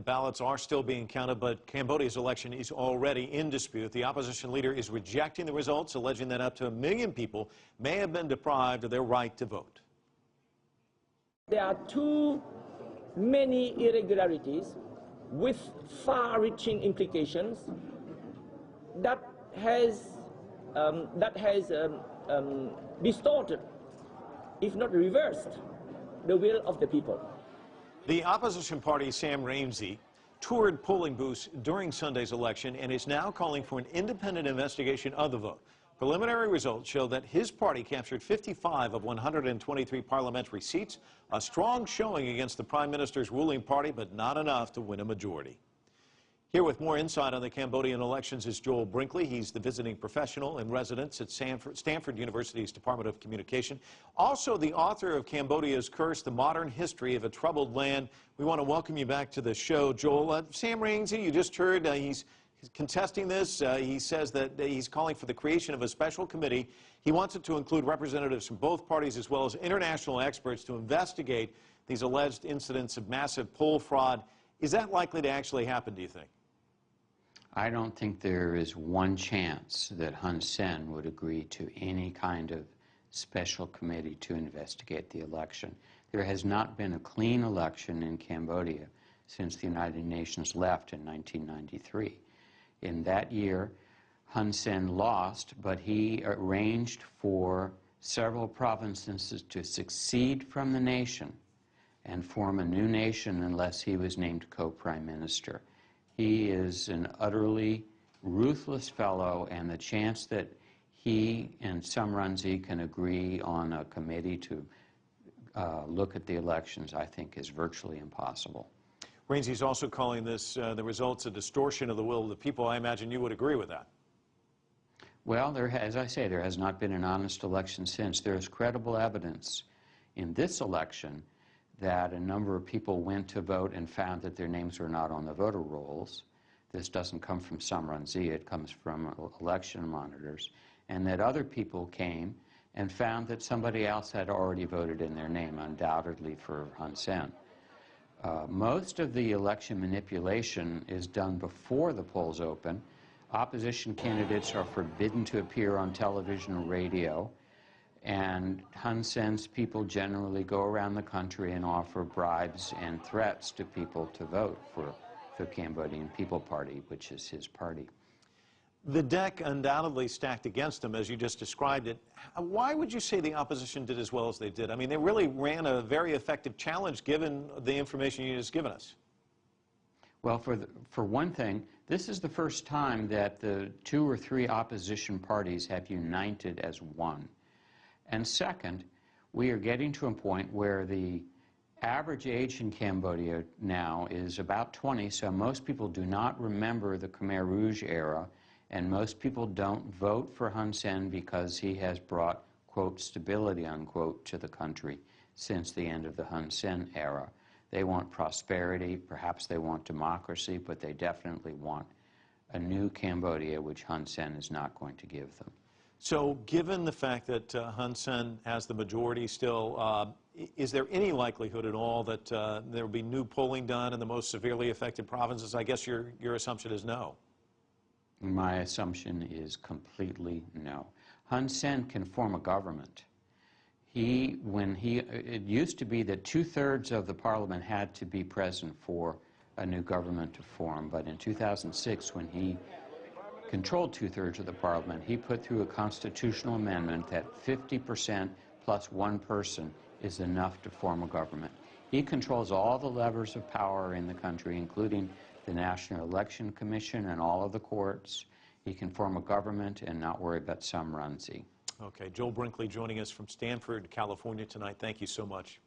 Ballots are still being counted, but Cambodia's election is already in dispute. The opposition leader is rejecting the results, alleging that up to 1 million people may have been deprived of their right to vote. There are too many irregularities with far-reaching implications that has distorted, if not reversed, the will of the people. The opposition party, Sam Rainsy, toured polling booths during Sunday's election and is now calling for an independent investigation of the vote. Preliminary results show that his party captured 55 of 123 parliamentary seats, a strong showing against the Prime Minister's ruling party, but not enough to win a majority. Here with more insight on the Cambodian elections is Joel Brinkley. He's the visiting professional in residence at Stanford University's Department of Communication. Also the author of Cambodia's Curse, The Modern History of a Troubled Land. We want to welcome you back to the show, Joel. Sam Rainsy, you just heard he's contesting this. He says that he's calling for the creation of a special committee. He wants it to include representatives from both parties as well as international experts to investigate these alleged incidents of massive poll fraud. Is that likely to actually happen, do you think? I don't think there is one chance that Hun Sen would agree to any kind of special committee to investigate the election. There has not been a clean election in Cambodia since the United Nations left in 1993. In that year, Hun Sen lost, but he arranged for several provinces to secede from the nation and form a new nation unless he was named co-prime minister. He is an utterly ruthless fellow, and the chance that he and Sam Rainsy can agree on a committee to look at the elections, I think, is virtually impossible. Rainsy's also calling this, the results, a distortion of the will of the people. I imagine you would agree with that. Well, as I say, there has not been an honest election since. There is credible evidence in this election that a number of people went to vote and found that their names were not on the voter rolls. This doesn't come from Sam Rainsy, it comes from election monitors. And that other people came and found that somebody else had already voted in their name, undoubtedly for Hun Sen. Most of the election manipulation is done before the polls open. Opposition candidates are forbidden to appear on television or radio. And Hun Sen's people generally go around the country and offer bribes and threats to people to vote for the Cambodian People Party, which is his party. The deck undoubtedly stacked against him, as you just described it. Why would you say the opposition did as well as they did? I mean, they really ran a very effective challenge given the information you just given us. Well, for one thing, this is the first time that the 2 or 3 opposition parties have united as one. And second, we are getting to a point where the average age in Cambodia now is about 20, so most people do not remember the Khmer Rouge era, and most people don't vote for Hun Sen because he has brought, quote, stability, unquote, to the country since the end of the Hun Sen era. They want prosperity, perhaps they want democracy, but they definitely want a new Cambodia, which Hun Sen is not going to give them. So given the fact that Hun Sen has the majority still, is there any likelihood at all that there will be new polling done in the most severely affected provinces? I guess your assumption is no. My assumption is completely no. Hun Sen can form a government. It used to be that 2/3 of the parliament had to be present for a new government to form, but in 2006, when he controlled 2/3 of the parliament, he put through a constitutional amendment that 50% plus one person is enough to form a government. He controls all the levers of power in the country, including the National Election Commission and all of the courts. He can form a government and not worry about Sam Rainsy. Okay, Joel Brinkley joining us from Stanford, California tonight. Thank you so much.